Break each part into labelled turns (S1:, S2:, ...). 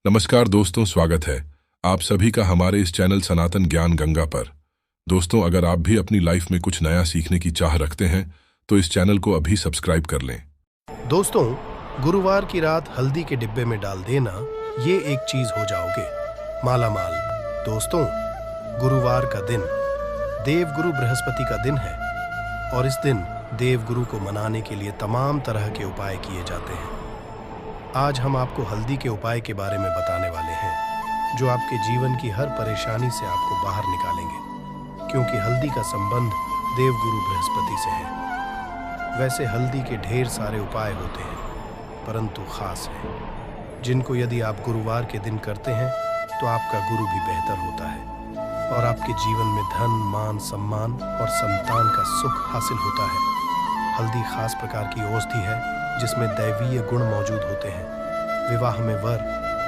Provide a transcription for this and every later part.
S1: नमस्कार दोस्तों, स्वागत है आप सभी का हमारे इस चैनल सनातन ज्ञान गंगा पर। दोस्तों, अगर आप भी अपनी लाइफ में कुछ नया सीखने की चाह रखते हैं तो इस चैनल को अभी सब्सक्राइब कर लें।
S2: दोस्तों, गुरुवार की रात हल्दी के डिब्बे में डाल देना, ये एक चीज हो जाओगे मालामाल। दोस्तों, गुरुवार का दिन देवगुरु बृहस्पति का दिन है और इस दिन देवगुरु को मनाने के लिए तमाम तरह के उपाय किए जाते हैं। आज हम आपको हल्दी के उपाय के बारे में बताने वाले हैं जो आपके जीवन की हर परेशानी से आपको बाहर निकालेंगे, क्योंकि हल्दी का संबंध देवगुरु बृहस्पति से है। वैसे हल्दी के ढेर सारे उपाय होते हैं, परंतु खास हैं जिनको यदि आप गुरुवार के दिन करते हैं तो आपका गुरु भी बेहतर होता है और आपके जीवन में धन, मान, सम्मान और संतान का सुख हासिल होता है। हल्दी खास प्रकार की औषधि है जिसमें दैवीय गुण मौजूद होते हैं। विवाह में वर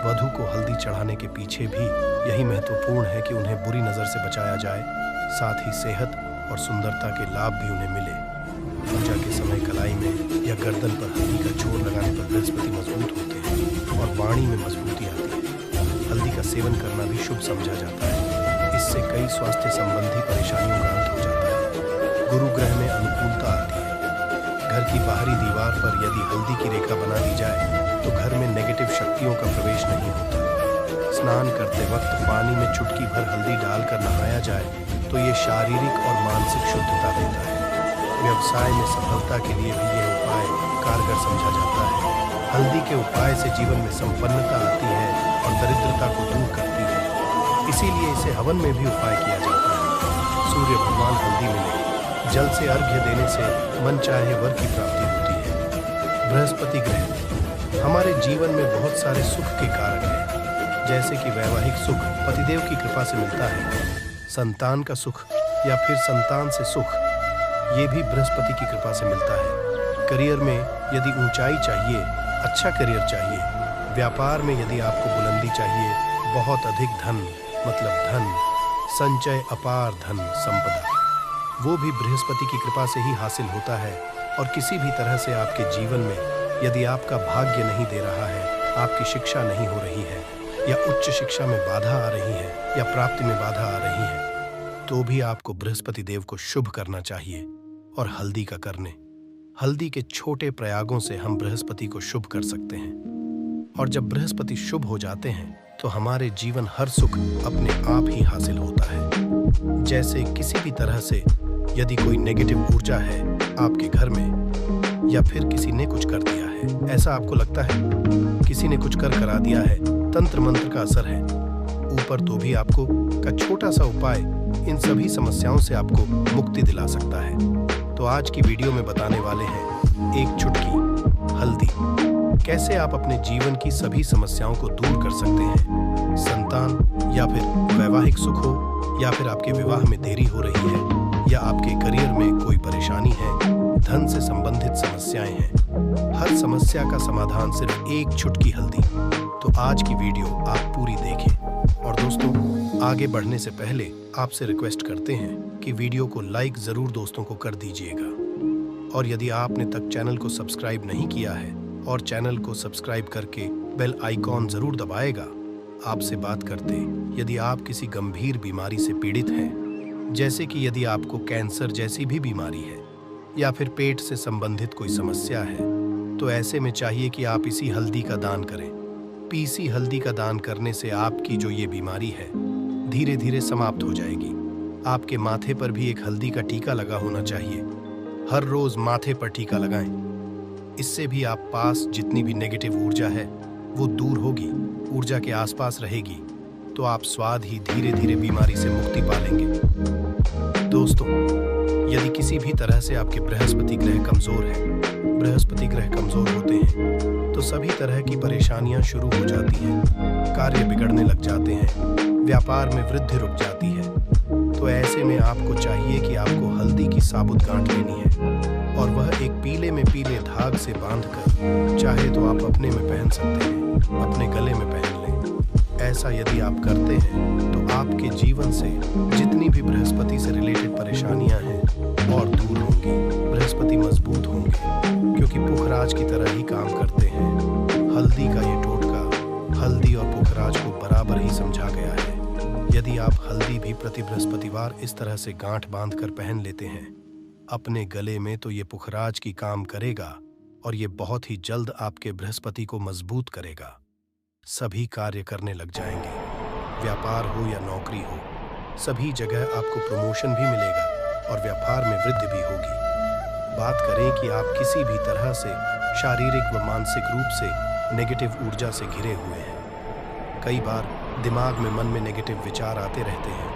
S2: वधू को हल्दी चढ़ाने के पीछे भी यही महत्वपूर्ण है कि उन्हें बुरी नज़र से बचाया जाए, साथ ही सेहत और सुंदरता के लाभ भी उन्हें मिले। पूजा के समय कलाई में या गर्दन पर हल्दी का छोर लगाने पर बृहस्पति मजबूत होते हैं और वाणी में मजबूती आती है। हल्दी का सेवन करना भी शुभ समझा जाता है। इससे कई स्वास्थ्य संबंधी परेशानियों का अंत हो जाता है। गुरु ग्रह में अनुकूलता आती है। घर की बाहरी दीवार पर यदि हल्दी की रेखा बना दी जाए तो घर में नेगेटिव शक्तियों का प्रवेश नहीं होता। स्नान करते वक्त पानी में चुटकी भर हल्दी डालकर नहाया जाए तो ये शारीरिक और मानसिक शुद्धता देता है। व्यवसाय में सफलता के लिए भी यह उपाय कारगर समझा जाता है। हल्दी के उपाय से जीवन में संपन्नता आती है और दरिद्रता को दूर करती है, इसीलिए इसे हवन में भी उपाय किया जाता है। सूर्य भगवान हल्दी मिले, जल से अर्घ्य देने से मन चाहे वर की प्राप्ति होती है। बृहस्पति ग्रह हमारे जीवन में बहुत सारे सुख के कारक हैं, जैसे कि वैवाहिक सुख पतिदेव की कृपा से मिलता है, संतान का सुख या फिर संतान से सुख ये भी बृहस्पति की कृपा से मिलता है। करियर में यदि ऊंचाई चाहिए, अच्छा करियर चाहिए, व्यापार में यदि आपको बुलंदी चाहिए, बहुत अधिक धन मतलब धन संचय, अपार धन संपदा, वो भी बृहस्पति की कृपा से ही हासिल होता है। और किसी भी तरह से आपके जीवन में यदि आपका भाग्य नहीं दे रहा है, आपकी शिक्षा नहीं हो रही है या उच्च शिक्षा में बाधा आ रही है या प्राप्ति में बाधा आ रही है, तो भी आपको बृहस्पति देव को शुभ करना चाहिए और हल्दी का करने। हल्दी के छोटे प्रयागों से हम बृहस्पति को शुभ कर सकते हैं और जब बृहस्पति शुभ हो जाते हैं तो हमारे जीवन हर सुख अपने आप ही हासिल होता है। जैसे किसी भी तरह से यदि कोई नेगेटिव ऊर्जा है आपके घर में या फिर किसी ने कुछ कर दिया है, ऐसा आपको लगता है किसी ने कुछ कर करा दिया है, तंत्र मंत्र का असर है ऊपर, तो भी आपको का छोटा सा उपाय इन सभी समस्याओं से आपको मुक्ति दिला सकता है। तो आज की वीडियो में बताने वाले हैं एक चुटकी हल्दी कैसे आप अपने जीवन की सभी समस्याओं को दूर कर सकते हैं। संतान या फिर वैवाहिक सुख हो या फिर आपके विवाह में देरी हो रही है या आपके करियर में कोई परेशानी है, धन से संबंधित समस्याएं हैं, हर समस्या का समाधान सिर्फ एक चुटकी हल्दी। तो आज की वीडियो आप पूरी देखें। और दोस्तों, आगे बढ़ने से पहले आपसे रिक्वेस्ट करते हैं कि वीडियो को लाइक जरूर दोस्तों को कर दीजिएगा और यदि आपने तक चैनल को सब्सक्राइब नहीं किया है और चैनल को सब्सक्राइब करके बेल आइकॉन जरूर दबाएगा। आपसे बात करते, यदि आप किसी गंभीर बीमारी से पीड़ित हैं, जैसे कि यदि आपको कैंसर जैसी भी बीमारी है या फिर पेट से संबंधित कोई समस्या है, तो ऐसे में चाहिए कि आप इसी हल्दी का दान करें। पीसी हल्दी का दान करने से आपकी जो ये बीमारी है धीरे धीरे समाप्त हो जाएगी। आपके माथे पर भी एक हल्दी का टीका लगा होना चाहिए। हर रोज माथे पर टीका लगाएं। इससे भी आप पास जितनी भी नेगेटिव ऊर्जा है वो दूर होगी, ऊर्जा के आसपास रहेगी, तो आप स्वाद ही धीरे धीरे बीमारी से मुक्ति पालेंगे। दोस्तों, यदि किसी भी तरह से आपके बृहस्पति ग्रह कमजोर है, बृहस्पति ग्रह कमजोर होते हैं तो सभी तरह की परेशानियां शुरू हो जाती हैं, कार्य बिगड़ने लग जाते हैं, व्यापार में वृद्धि रुक जाती है। तो ऐसे में आपको चाहिए कि आपको हल्दी की साबुत गांठ लेनी है और वह एक पीले में पीले धाग से बांधकर, चाहे तो आप अपने में पहन सकते हैं, अपने गले में पहन लें। ऐसा यदि आप करते हैं तो आपके जीवन से जितनी भी बृहस्पति से रिलेटेड परेशानियां हैं और दूर होंगी, बृहस्पति मजबूत होंगे, क्योंकि पुखराज की तरह ही काम करते हैं। हल्दी का ये टोटका हल्दी और पुखराज को बराबर ही समझा गया है। यदि आप हल्दी भी प्रति बृहस्पतिवार इस तरह से गांठ बांधकर पहन लेते हैं अपने गले में, तो ये पुखराज की काम करेगा और ये बहुत ही जल्द आपके बृहस्पति को मजबूत करेगा। सभी कार्य करने लग जाएंगे, व्यापार हो या नौकरी हो, सभी जगह आपको प्रमोशन भी मिलेगा और व्यापार में वृद्धि भी होगी। बात करें कि आप किसी भी तरह से शारीरिक व मानसिक रूप से नेगेटिव ऊर्जा से घिरे हुए हैं, कई बार दिमाग में मन में नेगेटिव विचार आते रहते हैं,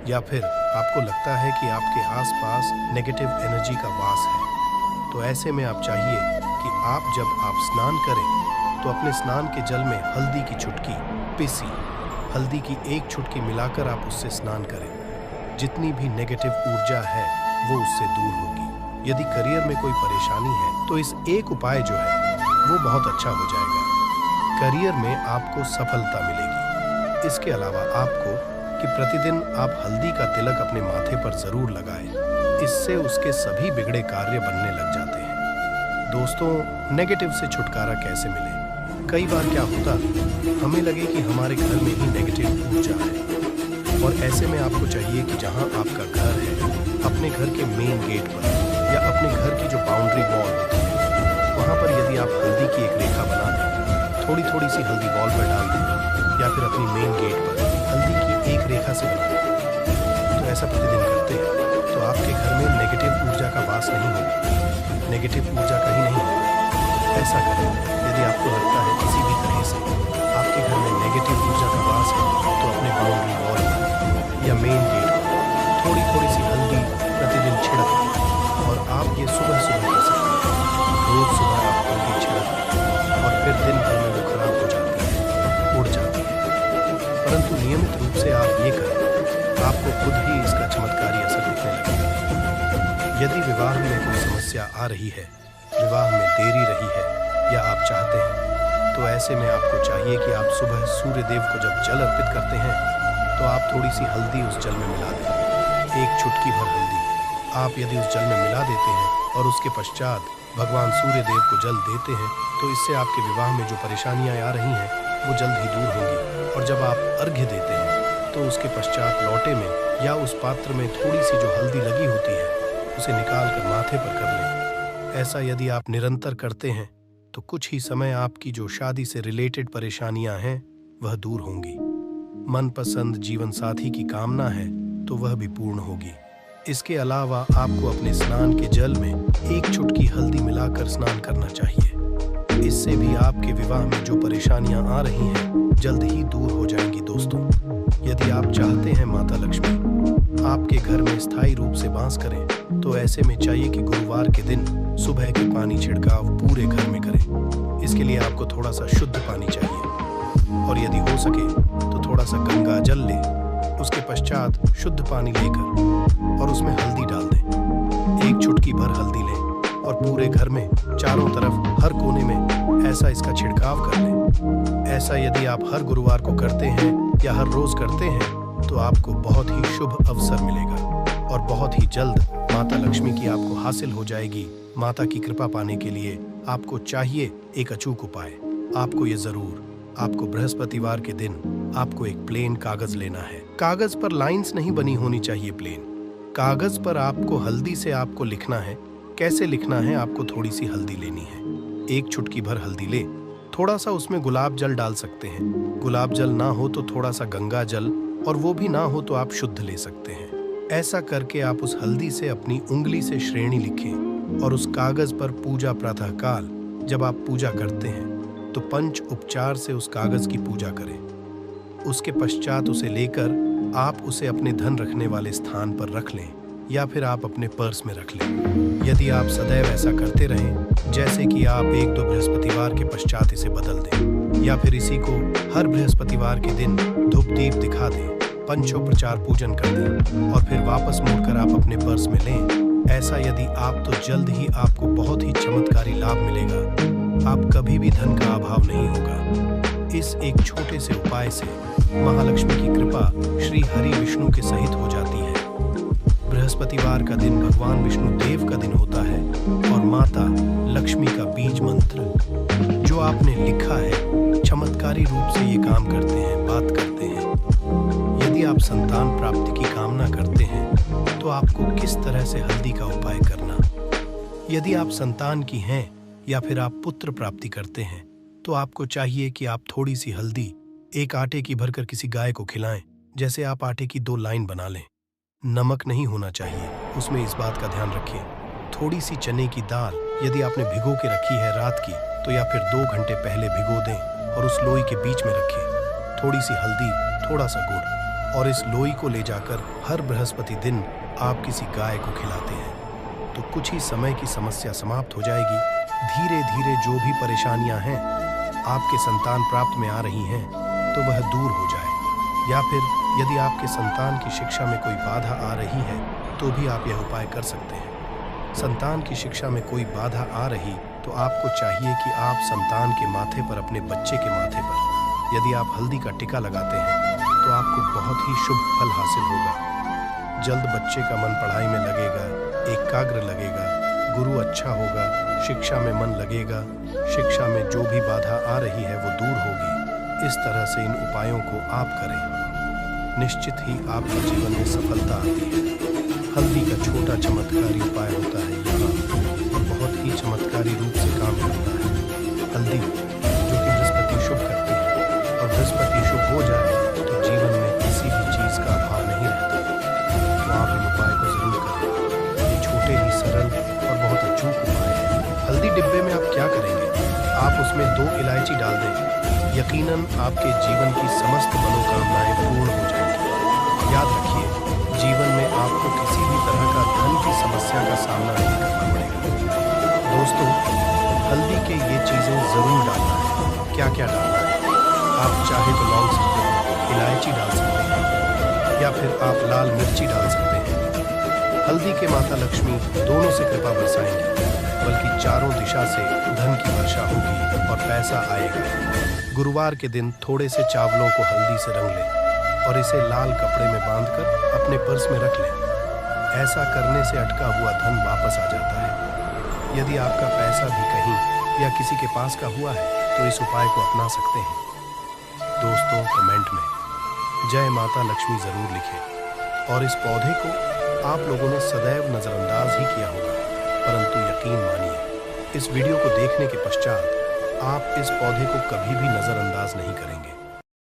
S2: या फिर आपको लगता है कि आपके आसपास नेगेटिव एनर्जी का वास है, तो ऐसे में आप चाहिए कि जब आप स्नान करें तो अपने स्नान के जल में हल्दी की चुटकी पिसी हल्दी की एक चुटकी मिलाकर आप उससे स्नान करें। जितनी भी नेगेटिव ऊर्जा है वो उससे दूर होगी। यदि करियर में कोई परेशानी है तो इस एक उपाय जो है वो बहुत अच्छा हो जाएगा, करियर में आपको सफलता मिलेगी। इसके अलावा आपको कि प्रतिदिन आप हल्दी का तिलक अपने माथे पर जरूर लगाएं, इससे उसके सभी बिगड़े कार्य बनने लग जाते हैं। दोस्तों, नेगेटिव से छुटकारा कैसे मिले? कई बार क्या होता हमें लगे कि हमारे घर में ही नेगेटिव ऊर्जा है, और ऐसे में आपको चाहिए कि जहां आपका घर है अपने घर के मेन गेट पर या अपने घर की जो बाउंड्री वॉल होती है वहां पर यदि आप हल्दी की एक रेखा बना दें, थोड़ी थोड़ी सी हल्दी वॉल पर डाल दें, या फिर अपनी मेन गेट पर हल्दी की एक रेखा से बना दें, तो ऐसा प्रतिदिन करते हैं तो आपके घर में नेगेटिव ऊर्जा का वास नहीं होगा, नेगेटिव ऊर्जा कहीं नहीं होगी। ऐसा करें, यदि आपको लगता है किसी भी तरह से आपके घर में नेगेटिव ऊर्जा का वास है तो अपने बाउंड्री वॉल या मेन गेट पर थोड़ी थोड़ी सी हल्दी प्रतिदिन छिड़क दें, और आप ये सुबह सुबह कर सकते हैं। रोज सुबह आप हल्दी छिड़क दें और फिर दिन भर में वो खराब हो जाती है, उड़ जाती है, परंतु नियमित रूप से आप ये करें, आपको खुद ही इसका चमत्कारी असर दिखने लगेगा। यदि विवाह में कोई समस्या आ रही है, विवाह में देरी रही है या आप चाहते हैं, तो ऐसे में आपको चाहिए कि आप सुबह सूर्य देव को जब जल अर्पित करते हैं तो आप थोड़ी सी हल्दी उस जल में मिला दें, एक चुटकी भर हल्दी आप यदि उस जल में मिला देते हैं और उसके पश्चात भगवान सूर्य देव को जल देते हैं, तो इससे आपके विवाह में जो परेशानियां आ रही हैं वो जल्द ही दूर होंगी। और जब आप अर्घ्य देते हैं तो उसके पश्चात लोटे में या उस पात्र में थोड़ी सी जो हल्दी लगी होती है उसे निकाल कर माथे पर कर लें। ऐसा यदि आप निरंतर करते हैं तो कुछ ही समय आपकी जो शादी से रिलेटेड परेशानियां हैं वह दूर होंगी। मनपसंद जीवन साथी की कामना है तो वह भी पूर्ण होगी। इसके अलावा आपको अपने स्नान के जल में एक चुटकी हल्दी मिलाकर स्नान करना चाहिए। इससे भी आपके विवाह में जो परेशानियां आ रही हैं जल्द ही दूर हो जाएंगी। दोस्तों, यदि आप चाहते हैं माता लक्ष्मी आपके घर में स्थायी रूप से वास करें, तो ऐसे में चाहिए कि गुरुवार के दिन सुबह के पानी छिड़काव पूरे घर में करें। इसके लिए आपको थोड़ा सा शुद्ध पानी चाहिए, और यदि हो सके तो थोड़ा सा गंगा जल लें। उसके पश्चात शुद्ध पानी लेकर और उसमें हल्दी डाल दें, एक चुटकी भर हल्दी लें और पूरे घर में चारों तरफ हर कोने में ऐसा इसका छिड़काव कर लें। ऐसा यदि आप हर गुरुवार को करते हैं या हर रोज करते हैं तो आपको बहुत ही शुभ अवसर मिलेगा और बहुत ही जल्द माता लक्ष्मी की आपको हासिल हो जाएगी। माता की कृपा पाने के लिए आपको चाहिए एक अचूक उपाय। आपको ये जरूर, आपको बृहस्पतिवार के दिन आपको एक प्लेन कागज लेना है। कागज पर लाइंस नहीं बनी होनी चाहिए, प्लेन कागज पर आपको हल्दी से आपको लिखना है। कैसे लिखना है? आपको थोड़ी सी हल्दी लेनी है, एक चुटकी भर हल्दी ले, थोड़ा सा उसमें गुलाब जल डाल सकते हैं। गुलाब जल ना हो तो थोड़ा सा गंगा जल, और वो भी ना हो तो आप शुद्ध ले सकते हैं। ऐसा करके आप उस हल्दी से अपनी उंगली से श्रेणी लिखें और उस कागज पर पूजा प्रातः काल जब आप पूजा करते हैं तो पंच उपचार से उस कागज की पूजा करें। उसके पश्चात उसे लेकर आप उसे अपने धन रखने वाले स्थान पर रख लें या फिर आप अपने पर्स में रख लें। यदि आप सदैव ऐसा करते रहें, जैसे कि आप 1-2 बृहस्पतिवार के पश्चात इसे बदल दें या फिर इसी को हर बृहस्पतिवार के दिन धूप दीप दिखा दें, पंचोपचार पूजन कर दें और फिर वापस मुड़कर आप अपने पर्स में लें। ऐसा यदि आप तो जल्द ही आपको बहुत ही चमत्कारी लाभ मिलेगा। आप कभी भी धन का अभाव नहीं होगा। इस एक छोटे से उपाय से महालक्ष्मी की कृपा श्री हरि विष्णु के सहित हो जाती है। बृहस्पतिवार का दिन भगवान विष्णु देव का दिन होता है और माता लक्ष्मी का बीज मंत्र जो आपने लिखा है चमत्कारी रूप से ये काम करते हैं, बात करते हैं। यदि आप संतान प्राप्ति की कामना करते हैं तो आपको किस तरह से हल्दी का उपाय करना। यदि आप संतान की हैं या फिर आप पुत्र प्राप्ति करते हैं तो आपको चाहिए कि आप थोड़ी सी हल्दी एक आटे की भरकर किसी गाय को खिलाएं। जैसे आप आटे की 2 लाइन बना लें। नमक नहीं होना चाहिए, उसमें इस बात का ध्यान रखिए। थोड़ी सी चने की दाल यदि आपने भिगो के रखी है रात की तो या फिर 2 घंटे पहले भिगो दें और उस लोई के बीच में रखें। थोड़ी सी हल्दी, थोड़ा सा गुड़ और इस लोई को ले जाकर हर बृहस्पति दिन आप किसी गाय को खिलाते हैं तो कुछ ही समय की समस्या समाप्त हो जाएगी। धीरे धीरे जो भी परेशानियां हैं आपके संतान प्राप्त में आ रही हैं तो वह दूर हो जाए। या फिर यदि आपके संतान की शिक्षा में कोई बाधा आ रही है तो भी आप यह उपाय कर सकते हैं। संतान की शिक्षा में कोई बाधा आ रही तो आपको चाहिए कि आप संतान के माथे पर, अपने बच्चे के माथे पर यदि आप हल्दी का टिका लगाते हैं तो आपको बहुत ही शुभ फल हासिल होगा। जल्द बच्चे का मन पढ़ाई में लगेगा, एकाग्र लगेगा, गुरु अच्छा होगा, शिक्षा में मन लगेगा, शिक्षा में जो भी बाधा आ रही है वो दूर होगी। इस तरह से इन उपायों को आप करें, निश्चित ही आपके जीवन में सफलता आती है। हल्दी का छोटा चमत्कारी उपाय होता है यहाँ और बहुत ही चमत्कारी रूप से काम करता है। हल्दी जो कि बृहस्पति शुभ करती है और बृहस्पति शुभ हो जाए तो जीवन में किसी भी चीज का अभाव नहीं रहता। तो आप इन उपाय को जरूर करें। ये छोटे ही सरल और बहुत अचूक उपाय है। हल्दी डिब्बे में आप क्या करेंगे, आप उसमें 2 इलायची डाल दें। यकीनन आपके जीवन की समस्त मनोकामनाएं पूर्ण हो जाएंगी। याद रखिए, जीवन में आपको किसी भी तरह का धन की समस्या का सामना नहीं करना पड़ेगा। दोस्तों, हल्दी के ये चीजें जरूर डालना है। क्या क्या डालना है, आप चाहे तो लौंग सकते हैं, इलायची डाल सकते हैं या फिर आप लाल मिर्ची डाल सकते हैं। हल्दी के माता लक्ष्मी दोनों से कृपा बरसाएंगी, बल्कि चारों दिशा से धन की वर्षा होगी और पैसा आएगा। गुरुवार के दिन थोड़े से चावलों को हल्दी से रंग लें और इसे लाल कपड़े में बांधकर अपने पर्स में रख लें। ऐसा करने से अटका हुआ धन वापस आ जाता है। यदि आपका पैसा भी कहीं या किसी के पास का हुआ है तो इस उपाय को अपना सकते हैं। दोस्तों, कमेंट में जय माता लक्ष्मी जरूर लिखें। और इस पौधे को आप लोगों ने सदैव नजरअंदाज ही किया होगा, परंतु यकीन मानिए, इस वीडियो को देखने के पश्चात आप इस पौधे को कभी भी नजरअंदाज नहीं करेंगे।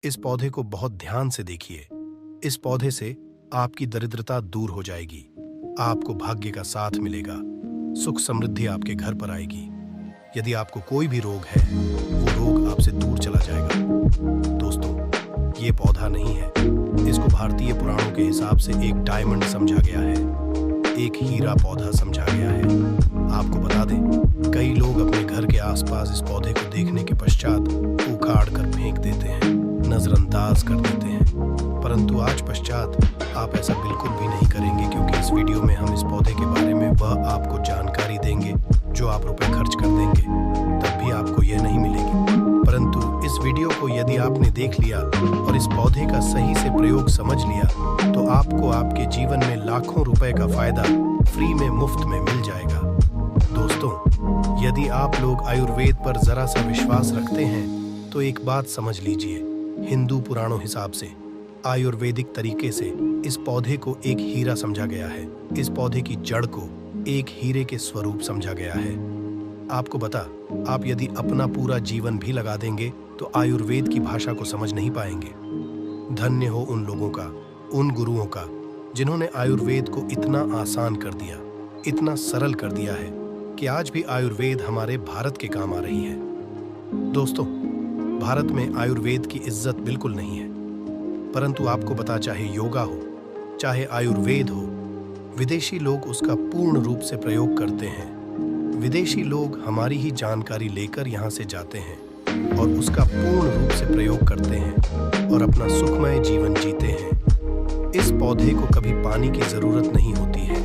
S2: इस पौधे को बहुत ध्यान से देखिए। इस पौधे से आपकी दरिद्रता दूर हो जाएगी, आपको भाग्य का साथ मिलेगा, सुख समृद्धि आपके घर पर आएगी। यदि आपको कोई भी रोग है वो रोग आपसे दूर चला जाएगा। दोस्तों, ये पौधा नहीं है, इसको भारतीय पुराणों के हिसाब से एक डायमंड समझा गया है, एक हीरा पौधा समझा गया है। आपको बता दें, कई लोग अपने घर के आसपास इस पौधे को देखने के पश्चात उखाड़ कर फेंक देते हैं, नजरअंदाज कर देते हैं, परंतु आज पश्चात आप ऐसा बिल्कुल भी नहीं करेंगे, क्योंकि इस वीडियो में हम इस पौधे के बारे में वह आपको जानकारी देंगे जो आप रुपए खर्च कर देंगे तब भी आपको यह नहीं मिलेगी। परंतु इस वीडियो को यदि आपने देख लिया और इस पौधे का सही से प्रयोग समझ लिया तो आपको आपके जीवन में लाखों रुपए का फायदा फ्री में, मुफ्त में मिल जाएगा। दोस्तों, यदि आप लोग आयुर्वेद पर जरा सा विश्वास रखते हैं तो एक बात समझ लीजिए, हिंदू पुराणों हिसाब से आयुर्वेदिक तरीके से इस पौधे को एक हीरा समझा गया है। इस पौधे की जड़ को एक हीरे के स्वरूप समझा गया है। आपको बता, आप यदि अपना पूरा जीवन भी लगा देंगे तो आयुर्वेद की भाषा को समझ नहीं पाएंगे। धन्य हो उन लोगों का, उन गुरुओं का, जिन्होंने आयुर्वेद को इतना आसान कर दिया, इतना सरल कर दिया है कि आज भी आयुर्वेद हमारे भारत के काम आ रही है। दोस्तों, भारत में आयुर्वेद की इज्जत बिल्कुल नहीं है, परंतु आपको पता, चाहे योगा हो, चाहे आयुर्वेद हो, विदेशी लोग उसका पूर्ण रूप से प्रयोग करते हैं। विदेशी लोग हमारी ही जानकारी लेकर यहाँ से जाते हैं और उसका पूर्ण रूप से प्रयोग करते हैं और अपना सुखमय जीवन जीते हैं। इस पौधे को कभी पानी की जरूरत नहीं होती है,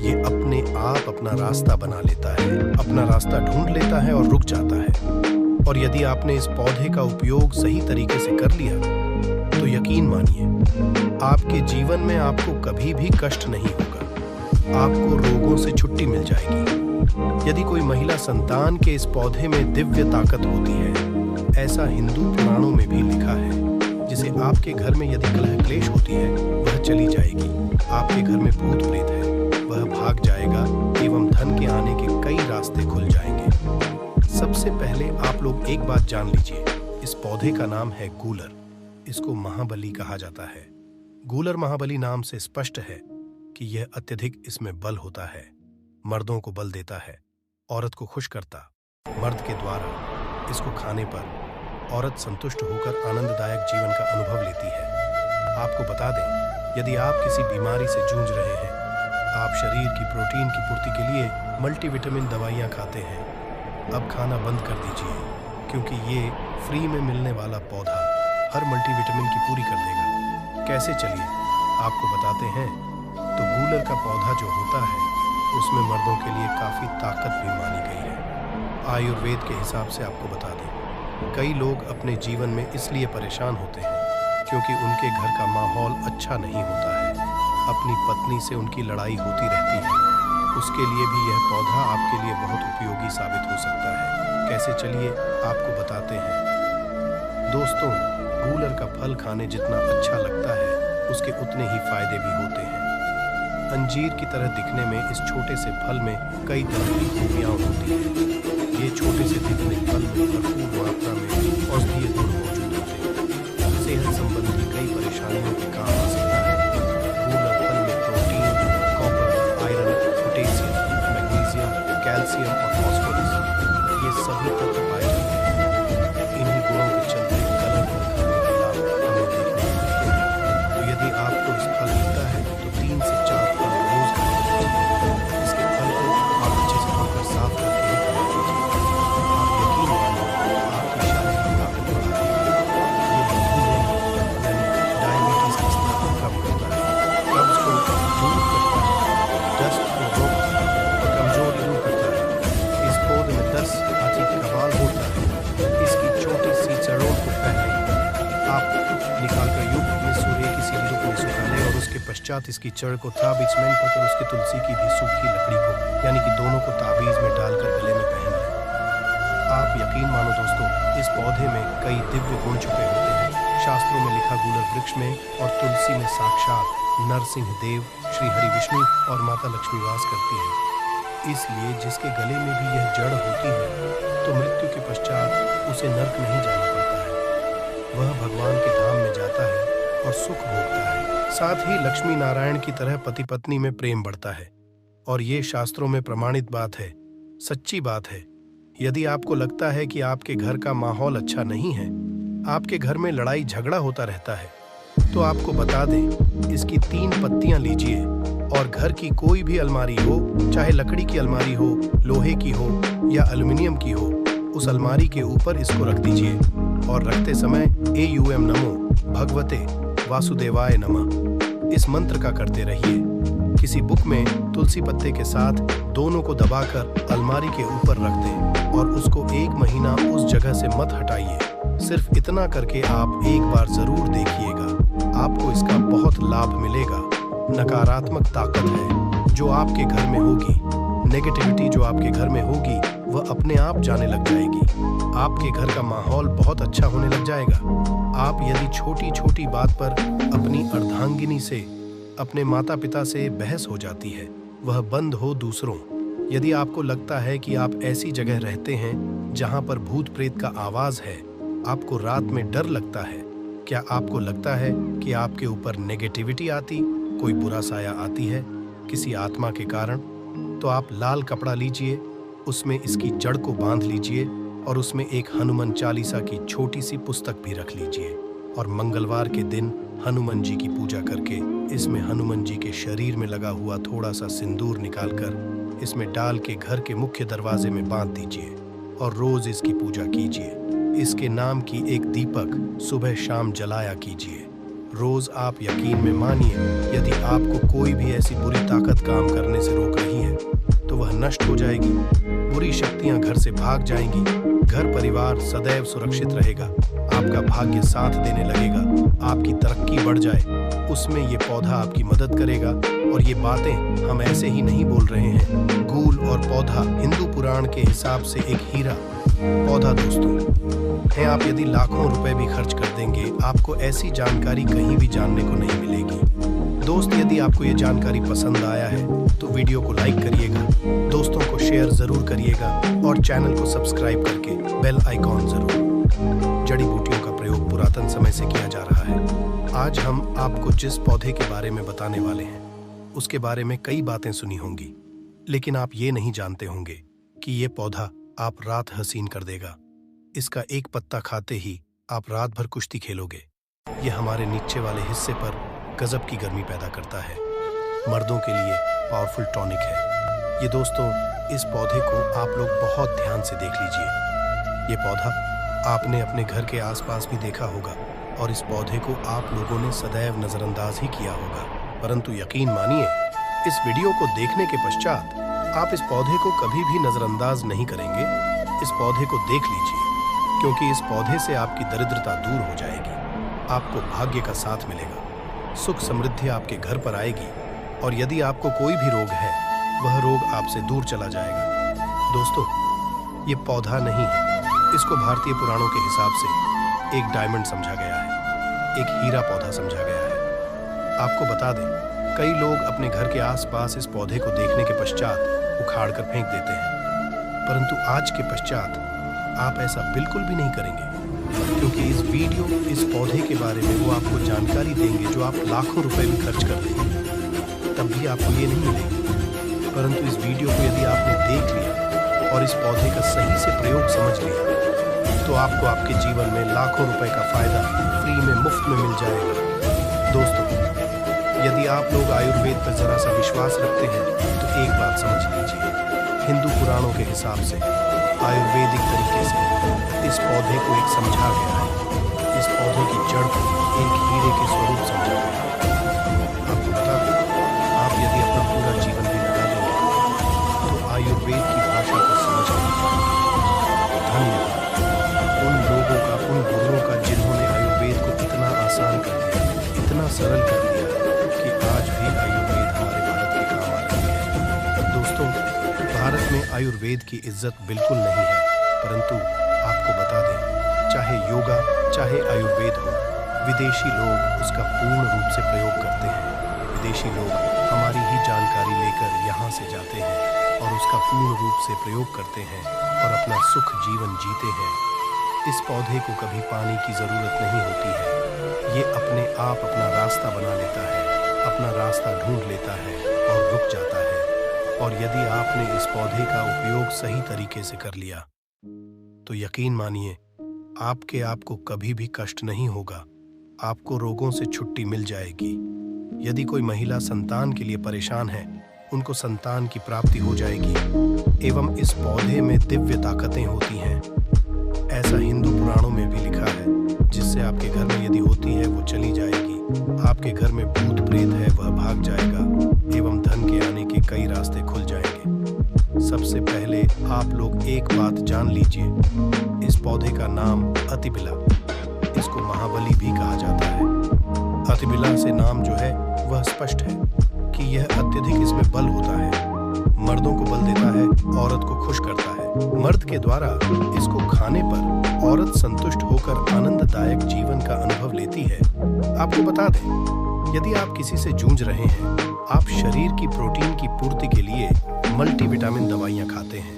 S2: ये अपने आप अपना रास्ता बना लेता है, अपना रास्ता ढूंढ लेता है और रुक जाता है। और यदि आपने इस पौधे का उपयोग सही तरीके से कर लिया तो यकीन मानिए, आपके जीवन में आपको कभी भी कष्ट नहीं होगा, आपको रोगों से छुट्टी मिल जाएगी। यदि कोई महिला संतान के इस पौधे में दिव्य ताकत होती है ऐसा हिंदू पुराणों में भी लिखा है, जिसे आपके घर में यदि कलह क्लेश होती है वह चली जाएगी। आपके घर में भूत प्रेत है वह भाग जाएगा एवं धन के आने के कई रास्ते खुल जाएंगे। सबसे पहले आप लोग एक बात जान लीजिए, इस पौधे का नाम है गूलर। इसको महाबली कहा जाता है। गूलर महाबली नाम से स्पष्ट है कि यह अत्यधिक इसमें बल होता है। मर्दों को बल देता है, औरत को खुश करता। मर्द के द्वारा इसको खाने पर औरत संतुष्ट होकर आनंददायक जीवन का अनुभव लेती है। आपको बता दें, यदि आप किसी बीमारी से जूझ रहे हैं, आप शरीर की प्रोटीन की पूर्ति के लिए मल्टीविटामिन दवाइयाँ खाते हैं, अब खाना बंद कर दीजिए, क्योंकि ये फ्री में मिलने वाला पौधा हर मल्टीविटामिन की पूरी कर देगा। कैसे, चलिए आपको बताते हैं। तो गूलर का पौधा जो होता है उसमें मर्दों के लिए काफ़ी ताकत भी मानी गई है। आयुर्वेद के हिसाब से आपको बता दें, कई लोग अपने जीवन में इसलिए परेशान होते हैं क्योंकि उनके घर का माहौल अच्छा नहीं होता है। अपनी पत्नी से उनकी लड़ाई होती रहती है। उसके लिए भी यह पौधा आपके लिए बहुत उपयोगी साबित हो सकता है। कैसे, चलिए आपको बताते हैं। दोस्तों, गूलर का फल खाने जितना अच्छा लगता है उसके उतने ही फायदे भी होते हैं। अंजीर की तरह दिखने में इस छोटे से फल में कई तरह की खूबियाँ होती हैं। ये छोटे से दिखने फल में भरपूर मात्रा में औषधीय गुण मौजूद होते हैं। सेहत संबंधी कई परेशानियों के काम आ सकता है। गूलर फल में protein, copper, iron, potassium, magnesium, calcium और फास्फोरस ये सभी तत्व पाए जाते हैं। इन्हीं गुणों के चलते कलर फल खाने के लाभ हमें देखने को मिलते हैं। तो यदि आपको इस फल मिलता है तो 3 से 4 फल रोज खाने चाहिए। इसके फल को आप अच्छे से धोकर साफ करके ही खाना कीजिए। आप यकीन मानिए, आपकी शारीरिक ताकत बढ़ा देगा। ये मधुमेह यानी डायबिटीज का स्तर कम करता है, कब्ज को दूर करता है, दस्त को रोकता है और कमजोरी दूर करता है। इस पौधे में 10 हाथी का बाल होता है। इसकी छोटी सी जड़ों को पहले आप निकालकर युग में सूर्य की धूप में सुखा लें और उसके पश्चात इसकी जड़ को ताबीज में पकड़ उसकी तुलसी की भी सूखी लकड़ी को यानी कि दोनों को ताबीज में डालकर गले में पहन लें। आप यकीन मानो दोस्तों, इस पौधे में कई दिव्य गुण छुपे होते हैं। शास्त्रों में लिखा गूलर वृक्ष में और तुलसी में साक्षात नरसिंह देव, श्री हरि विष्णु और माता लक्ष्मी वास करती है। इसलिए जिसके गले में भी यह जड़ होती है तो मृत्यु के पश्चात उसे नर्क नहीं जाना पड़ता है। वह भगवान के धाम में जाता है और सुख भोगता है। साथ ही लक्ष्मी नारायण की तरह पति पत्नी में प्रेम बढ़ता है। और ये शास्त्रों में प्रमाणित बात है, सच्ची बात है। यदि आपको लगता है कि आपके घर का माहौल अच्छा नहीं है, आपके घर में लड़ाई झगड़ा होता रहता है, तो आपको बता दें, इसकी 3 पत्तियां लीजिए और घर की कोई भी अलमारी हो, चाहे लकड़ी की अलमारी हो, लोहे की हो या एल्युमिनियम की हो, उस अलमारी के ऊपर इसको रख दीजिए और रखते समय AUM नमो भगवते वासुदेवाय नमः इस मंत्र का करते रहिए। किसी बुक में तुलसी पत्ते के साथ दोनों को दबाकर अलमारी के ऊपर रख दें और उसको 1 महीना उस जगह से मत हटाइए। सिर्फ इतना करके आप एक बार जरूर देखिएगा, आपको इसका बहुत लाभ मिलेगा। नकारात्मक ताकत है जो आपके घर में होगी, नेगेटिविटी जो आपके घर में होगी, वह अपने आप जाने लग जाएगी। आपके घर का माहौल बहुत अच्छा होने लग जाएगा। आप यदि छोटी छोटी बात पर अपनी अर्धांगिनी से, अपने माता पिता से बहस हो जाती है, वह बंद हो दूसरों। यदि आपको लगता है कि आप ऐसी जगह रहते हैं जहां पर भूत प्रेत का आवाज है, आपको रात में डर लगता है, क्या आपको लगता है कि आपके ऊपर नेगेटिविटी आती, कोई बुरा साया आती है किसी आत्मा के कारण, तो आप लाल कपड़ा लीजिए, उसमें इसकी जड़ को बांध लीजिए और उसमें एक हनुमान चालीसा की छोटी सी पुस्तक भी रख लीजिए और मंगलवार के दिन हनुमान जी की पूजा करके इसमें हनुमान जी के शरीर में लगा हुआ थोड़ा सा सिंदूर निकालकर इसमें डाल के घर के मुख्य दरवाजे में बांध दीजिए और रोज इसकी पूजा कीजिए। इसके नाम की एक दीपक सुबह शाम जलाया कीजिए। रोज आप यकीन में मानिए, यदि आपको कोई भी ऐसी बुरी ताकत काम करने से रोक रही है तो वह नष्ट हो जाएगी। बुरी शक्तियां घर से भाग जाएंगी। घर परिवार सदैव सुरक्षित रहेगा। आपका भाग्य साथ देने लगेगा। आपकी तरक्की बढ़ जाए, उसमें ये पौधा आपकी मदद करेगा। और ये बातें हम ऐसे ही नहीं बोल रहे हैं। गूल और पौधा हिंदू पुराण के हिसाब से एक हीरा पौधा दोस्तों। हैं आप, यदि लाखों रुपए भी खर्च कर देंगे, आपको ऐसी जानकारी कहीं भी जानने को नहीं मिलेगी। दोस्त, यदि आपको ये जानकारी पसंद आया है तो वीडियो को लाइक करिएगा, दोस्तों को शेयर जरूर करिएगा और चैनल को सब्सक्राइब करके बेल आइकॉन जरूर। जड़ी बूटियों का प्रयोग पुरातन समय से किया जा रहा है। आज हम आपको जिस पौधे के बारे में बताने वाले हैं उसके बारे में कई बातें सुनी होंगी, लेकिन आप ये नहीं जानते होंगे कि ये पौधा आप रात हसीन कर देगा। इसका एक पत्ता खाते ही आप रात भर कुश्ती खेलोगे। ये हमारे नीचे वाले हिस्से पर गजब की गर्मी पैदा करता है। मर्दों के लिए पावरफुल टॉनिक है ये। दोस्तों, इस पौधे को आप लोग बहुत ध्यान से देख लीजिए। ये पौधा आपने अपने घर के आसपास भी देखा होगा और इस पौधे को आप लोगों ने सदैव नजरअंदाज ही किया होगा, परंतु यकीन मानिए, इस वीडियो को देखने के पश्चात आप इस पौधे को कभी भी नजरअंदाज नहीं करेंगे। इस पौधे को देख लीजिए, क्योंकि इस पौधे से आपकी दरिद्रता दूर हो जाएगी। आपको भाग्य का साथ मिलेगा, सुख समृद्धि आपके घर पर आएगी और यदि आपको कोई भी रोग है वह रोग आपसे दूर चला जाएगा। दोस्तों, ये पौधा नहीं है, इसको भारतीय पुराणों के हिसाब से एक डायमंड समझा गया है, एक हीरा पौधा समझा गया है। आपको बता दें, कई लोग अपने घर के आसपास इस पौधे को देखने के पश्चात उखाड़ कर फेंक देते हैं, परंतु आज के पश्चात आप ऐसा बिल्कुल भी नहीं करेंगे, क्योंकि इस वीडियो इस पौधे के बारे में वो आपको जानकारी देंगे जो आप लाखों रुपए भी खर्च कर देंगे, तब भी आपको ये नहीं मिलेगी। परंतु इस वीडियो को यदि आपने देख लिया और इस पौधे का सही से प्रयोग समझ लिया तो आपको आपके जीवन में लाखों रुपए का फायदा फ्री में, मुफ्त में मिल जाएगा। दोस्तों, यदि आप लोग आयुर्वेद पर जरा सा विश्वास रखते हैं तो एक बात समझ लीजिए, हिंदू पुराणों के हिसाब से आयुर्वेदिक तरीके से इस पौधे को एक समझा गया है। इस पौधे की जड़ को एक हीरे के स्वरूप समझा गया है। आपको बता दें, आप यदि अपना पूरा जीवन भी लगा देंगे तो आयुर्वेद की भाषा को समझ नहीं पाएंगे। धन्यवाद उन लोगों का, उन गुरुओं का जिन्होंने आयुर्वेद को इतना आसान कर दिया, इतना सरल कर दिया कि आज भी आयुर्वेद हमारे भारत के काम आ रही है। दोस्तों, भारत में आयुर्वेद की इज्जत बिल्कुल नहीं है, परंतु आपको बता दें, चाहे योगा चाहे आयुर्वेद हो, विदेशी लोग उसका पूर्ण रूप से प्रयोग करते हैं। विदेशी लोग हमारी ही जानकारी लेकर यहाँ से जाते हैं और उसका पूर्ण रूप से प्रयोग करते हैं और अपना सुख जीवन जीते हैं। इस पौधे को कभी पानी की जरूरत नहीं होती है। ये अपने आप अपना रास्ता बना लेता है, अपना रास्ता ढूंढ लेता है और रुक जाता है। और यदि आपने इस पौधे का उपयोग सही तरीके से कर लिया तो यकीन मानिए, आपको कभी भी कष्ट नहीं होगा। आपको रोगों से छुट्टी मिल जाएगी। यदि कोई महिला संतान के लिए परेशान है, उनको संतान की प्राप्ति हो जाएगी। एवं इस पौधे में दिव्य ताकतें होती हैं, ऐसा हिंदू पुराणों में भी लिखा है, जिससे आपके घर में यदि होती है वो चली जाएगी। आपके घर में भूत प्रेत है वह भाग जाएगा एवं धन के आने के कई रास्ते खुल जाएंगे। सबसे पहले आप लोग एक बात जान लीजिए, इस पौधे का नाम अतिबिला, इसको महाबली भी कहा जाता है। अतिबिला से नाम जो है वह स्पष्ट है कि यह अत्यधिक इसमें बल होता है, मर्दों को बल देता है, औरत को खुश करता है। मर्द के द्वारा इसको खाने पर औरत संतुष्ट होकर आनंददायक जीवन का अनुभव लेती है। आपको बता दें, यदि आप किसी से जूझ रहे हैं, आप शरीर की प्रोटीन की पूर्ति के लिए मल्टीविटामिन दवाइयां खाते हैं,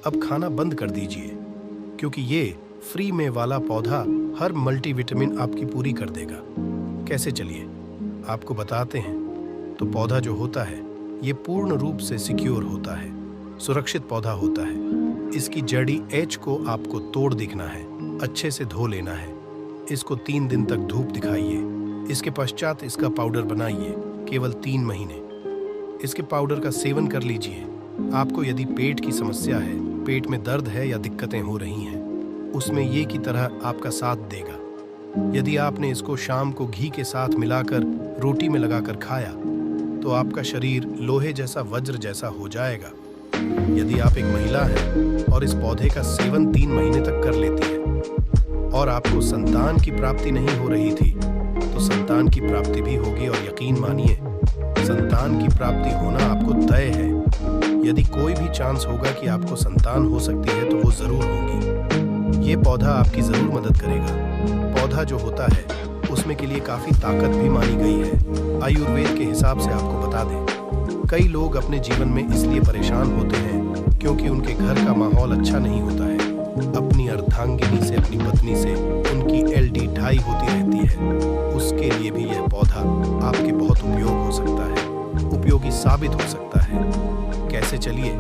S2: अब खाना बंद कर दीजिए, क्योंकि ये फ्री में वाला पौधा हर मल्टीविटामिन आपकी पूरी कर देगा। कैसे, चलिए आपको बताते हैं। तो पौधा जो होता है ये पूर्ण रूप से सिक्योर होता है, सुरक्षित पौधा होता है। इसकी जड़ी एच को आपको तोड़ दिखना है, अच्छे से धो लेना है। इसको 3 दिन तक धूप दिखाइए, इसके पश्चात इसका पाउडर बनाइए, केवल 3 महीने इसके पाउडर का सेवन कर लीजिए। आपको यदि पेट की समस्या है, पेट में दर्द है या दिक्कतें हो रही हैं, उसमें ये की तरह आपका साथ देगा। यदि आपने इसको शाम को घी के साथ मिलाकर रोटी में लगाकर खाया तो आपका शरीर लोहे जैसा, वज्र जैसा हो जाएगा। यदि आप एक महिला हैं और इस पौधे का सेवन 3 महीने तक कर लेती है और आपको संतान की प्राप्ति नहीं हो रही थी, तो संतान की प्राप्ति भी होगी। और यकीन मानिए, संतान की प्राप्ति होना आपको तय है। यदि कोई भी चांस होगा कि आपको संतान हो सकती है तो वो जरूर होगी। ये पौधा आपकी जरूर मदद करेगा। पौधा जो होता है उसमें के लिए काफी ताकत भी मानी गई है। आयुर्वेद के हिसाब से आपको बता दें, कई लोग अपने जीवन में इसलिए परेशान होते हैं क्योंकि उनके घर का माहौल अच्छा नहीं होता है। अपनी अर्धांगिनी से, अपनी पत्नी से उनकी LD ढाई होती रहती है। उसके लिए भी यह पौधा आपके बहुत उपयोग हो सकता है, उपयोगी साबित हो सकता है। कैसे, चलिए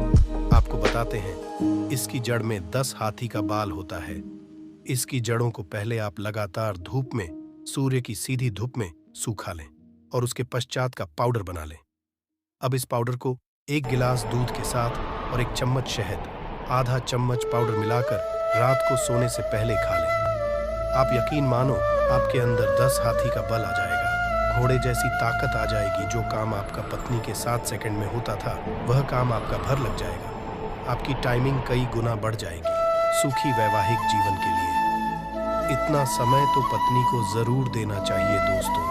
S2: आपको बताते हैं। इसकी जड़ में 10 हाथी का बाल होता है। इसकी जड़ों को पहले आप लगातार धूप में, सूर्य की सीधी धूप में सूखा लें और उसके पश्चात का पाउडर बना लें। अब इस पाउडर को 1 गिलास दूध के साथ और 1 चम्मच शहद, आधा चम्मच पाउडर मिलाकर रात को सोने से पहले खा लें। आप यकीन मानो, आपके अंदर 10 हाथी का बल आ जाएगा। घोड़े जैसी ताकत आ जाएगी। जो काम आपका पत्नी के 7 सेकंड में होता था, वह काम आपका भर लग जाएगा। आपकी टाइमिंग कई गुना बढ़ जाएगी सुखी वैवाहिक जीवन के लिए। इतना समय तो पत्नी को जरूर देना चाहिए दोस्तों।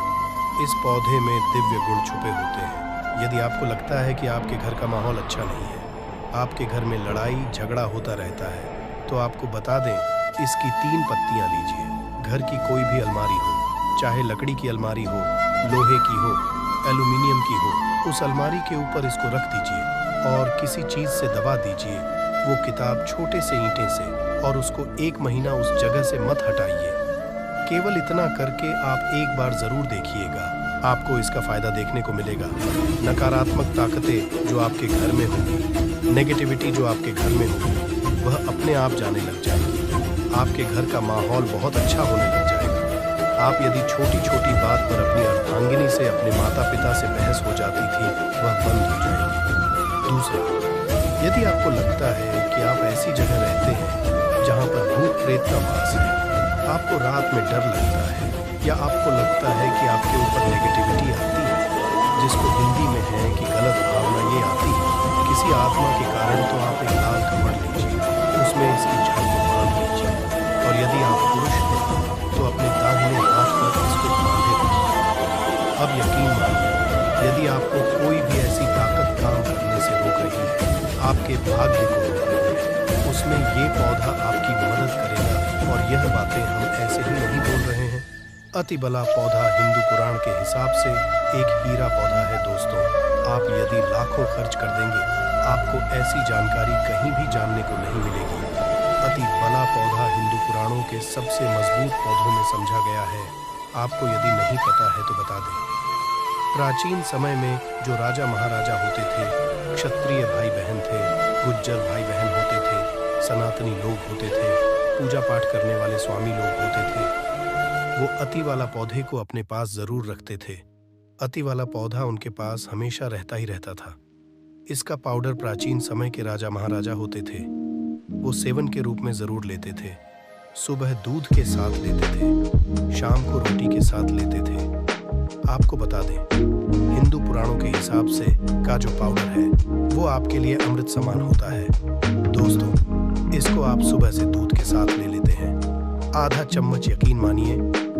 S2: इस पौधे में दिव्य गुण छुपे होते हैं। यदि आपको लगता है कि आपके घर का माहौल अच्छा नहीं है, आपके घर में लड़ाई झगड़ा होता रहता है, तो आपको बता दें, इसकी 3 पत्तियां लीजिए। घर की कोई भी अलमारी हो, चाहे लकड़ी की अलमारी हो, लोहे की हो, एल्यूमिनियम की हो, उस अलमारी के ऊपर इसको रख दीजिए और किसी चीज से दबा दीजिए वो किताब छोटे से ईंटे से, और उसको 1 महीना उस जगह से मत हटाइए। केवल इतना करके आप एक बार जरूर देखिएगा, आपको इसका फायदा देखने को मिलेगा। नकारात्मक ताकतें जो आपके घर में होंगी, नेगेटिविटी जो आपके घर में होगी, वह अपने आप जाने लग जाएगी। आपके घर का माहौल बहुत अच्छा होने लग जाएगा। आप यदि छोटी छोटी बात पर अपनी अर्धांगिनी से, अपने माता पिता से बहस हो जाती थी, वह बंद हो जाएगी। दूसरा, यदि आपको लगता है कि आप ऐसी जगह रहते हैं जहां पर भूत प्रेत का वास है, आपको रात में डर लगता है, या आपको लगता है कि आपके ऊपर नेगेटिविटी आती है, जिसको हिंदी में है कि गलत भावना ये आती है किसी आत्मा के कारण, तो आप एक लाल कपड़ा लीजिए, उसमें इसकी जड़ को बांध लीजिए, और यदि आप पुरुष हैं तो अपने दाहिने हाथ पर इसको बांधे रखिए। अब यकीन मानिए, यदि आपको कोई भी ऐसी ताकत काम करने से रोक रही है, आपके भाग्य को रोक रही है, उसमें ये पौधा आपकी मदद करेगा। और यह बातें हम ऐसे ही नहीं बोल रहे हैं। अतिबला पौधा हिंदू पुराण के हिसाब से एक हीरा पौधा है दोस्तों। आप यदि लाखों खर्च कर देंगे, आपको ऐसी जानकारी कहीं भी जानने को नहीं मिलेगी। अतिबला पौधा हिंदू पुराणों के सबसे मजबूत पौधों में समझा गया है। आपको यदि नहीं पता है तो बता दें, प्राचीन समय में जो राजा महाराजा होते थे, क्षत्रिय भाई बहन थे, गुज्जर भाई बहन होते थे, सनातनी लोग होते थे, पूजा पाठ करने वाले स्वामी लोग होते थे, वो अति वाला पौधे को अपने पास जरूर रखते थे। अति वाला पौधा उनके पास हमेशा रहता ही रहता था। इसका पाउडर प्राचीन समय के राजा महाराजा होते थे, वो सेवन के रूप में जरूर लेते थे। सुबह दूध के साथ लेते थे, शाम को रोटी के साथ लेते थे। आपको बता दें, हिंदू पुराणों के हिसाब से का जो पाउडर है वो आपके लिए अमृत समान होता है। दोस्तों, इसको आप सुबह से दूध के साथ ले लेते हैं। आधा चम्मच, यकीन मानिए,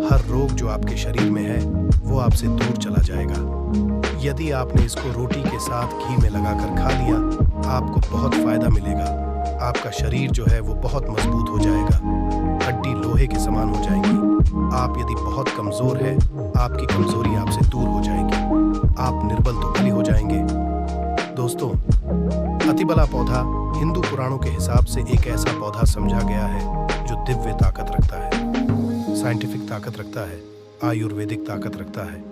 S2: हर रोग जो आपके शरीर में है वो आपसे दूर चला जाएगा। यदि आपने इसको रोटी के साथ घी में लगाकर खा लिया, आपको बहुत फायदा मिलेगा। आपका शरीर जो है वो बहुत मजबूत हो जाएगा, हड्डी लोहे के समान हो जाएगी। आप यदि बहुत कमजोर है, आपकी कमजोरी आपसे दूर हो जाएगी। आप निर्बल तो भले हो जाएंगे। दोस्तों, अतिबला पौधा हिंदू पुराणों के हिसाब से एक ऐसा पौधा समझा गया है जो दिव्य ताकत रखता है, साइंटिफिक ताकत रखता है, आयुर्वेदिक ताकत रखता है।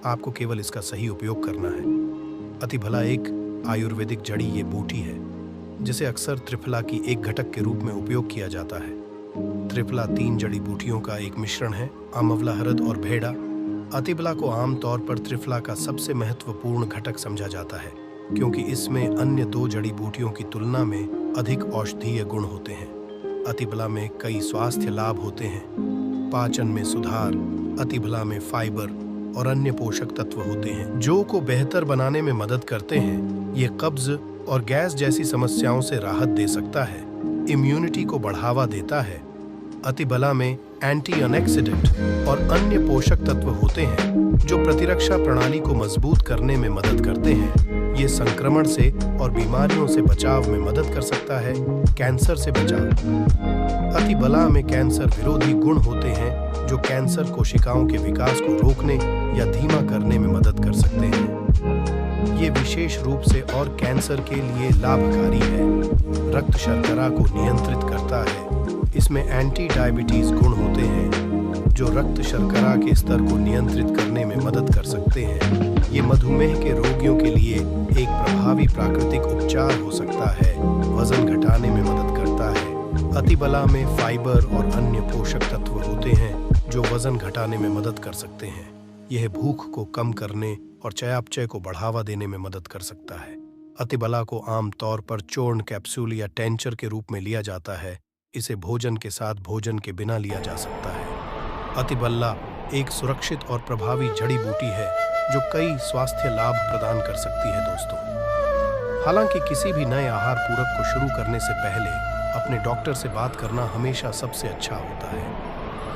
S2: आपको केवल इसका सही उपयोग करना है। अतिबला एक आयुर्वेदिक जड़ी ये बूटी है जिसे अक्सर त्रिफला की एक घटक के रूप में उपयोग किया जाता है। त्रिफला 3 जड़ी बूटियों का एक मिश्रण है, आमवला, हरद और भेड़ा। अतिबला को आमतौर पर त्रिफला का सबसे महत्वपूर्ण घटक समझा जाता है क्योंकि इसमें अन्य 2 जड़ी बूटियों की तुलना में अधिक औषधीय गुण होते हैं। अतिबला में कई स्वास्थ्य लाभ होते हैं। पाचन में सुधार, अतिबला में फाइबर और अन्य पोषक तत्व होते हैं जो को बेहतर बनाने में मदद करते हैं। ये कब्ज और गैस जैसी समस्याओं से राहत दे सकता है, इम्यूनिटी को बढ़ावा देता है। अतिबला में एंटी-ऑक्सीडेंट और अन्य पोषक तत्व होते हैं जो प्रतिरक्षा प्रणाली को मजबूत करने में मदद करते हैं। ये संक्रमण से और बीमारियों से बचाव में मदद कर सकता है। कैंसर से बचाव। अतिबला में कैंसर विरोधी गुण होते हैं जो कैंसर कोशिकाओं के विकास को रोकने या धीमा करने में मदद कर सकते हैं। ये विशेष रूप से और कैंसर के लिए लाभकारी है। रक्त शर्करा को नियंत्रित करता है। इसमें एंटी डायबिटीज गुण होते हैं जो रक्त शर्करा के स्तर को नियंत्रित करने में मदद कर सकते हैं। ये मधुमेह के रोगियों के लिए एक प्रभावी प्राकृतिक उपचार हो सकता है। वजन घटाने में मदद करता है। अतिबला में फाइबर और अन्य पोषक तत्व होते हैं जो वजन घटाने में मदद कर सकते हैं। यह भूख को कम करने और चयापचय को बढ़ावा देने में मदद कर सकता है। अतिबला को आमतौर पर चूर्ण कैप्सूल या टेंचर के रूप में लिया जाता है। इसे भोजन के साथ भोजन के बिना लिया जा सकता है। अतिबला एक सुरक्षित और प्रभावी जड़ी बूटी है जो कई स्वास्थ्य लाभ प्रदान कर सकती है दोस्तों। हालांकि किसी भी नए आहार पूरक को शुरू करने से पहले अपने डॉक्टर से बात करना हमेशा सबसे अच्छा होता है।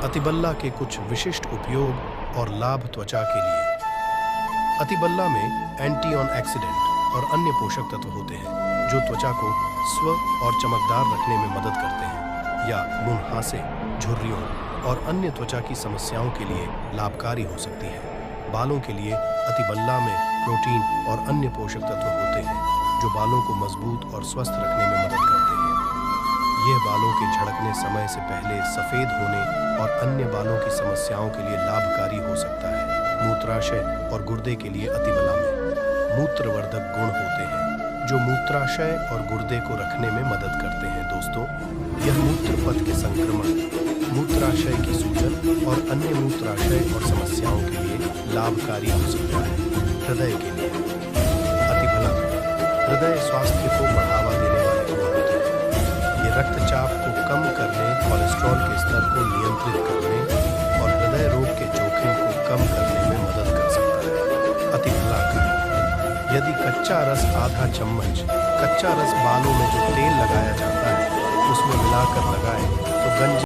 S2: अतिबला के कुछ विशिष्ट उपयोग और लाभ त्वचा के लिए। अतिबला में एंटीऑक्सीडेंट और अन्य पोषक तत्व होते हैं जो त्वचा को स्वस्थ और चमकदार रखने में मदद करते हैं या मुंहासे, झुर्रियों और अन्य त्वचा की समस्याओं के लिए लाभकारी हो सकती है। बालों के लिए अतिबला में प्रोटीन और अन्य पोषक तत्व होते हैं जो बालों को मजबूत और स्वस्थ रखने में मदद करते हैं। यह बालों के झड़कने समय से पहले सफेद होने और अन्य बालों की समस्याओं के लिए लाभकारी हो सकता है। मूत्राशय और गुर्दे के लिए अतिबला में मूत्रवर्धक गुण होते हैं जो मूत्राशय और गुर्दे को रखने में मदद करते हैं दोस्तों। यह मूत्रपथ के संक्रमण, मूत्राशय की सूजन और अन्य मूत्राशय और समस्याओं के लिए लाभकारी हो सकता है। हृदय के लिए अतिबला हृदय स्वास्थ्य को बढ़ावा देने वाले गुण होते हैं। ये रक्तचाप को कम करने, कोलेस्ट्रॉल के स्तर को नियंत्रित करने और हृदय रोग के जोखिम को कम करने में मदद कर सकता है। अतिबला का यदि कच्चा रस आधा चम्मच, कच्चा रस बालों में जो तेल लगाया जाता है उसमें मिलाकर लगाएं तो गंज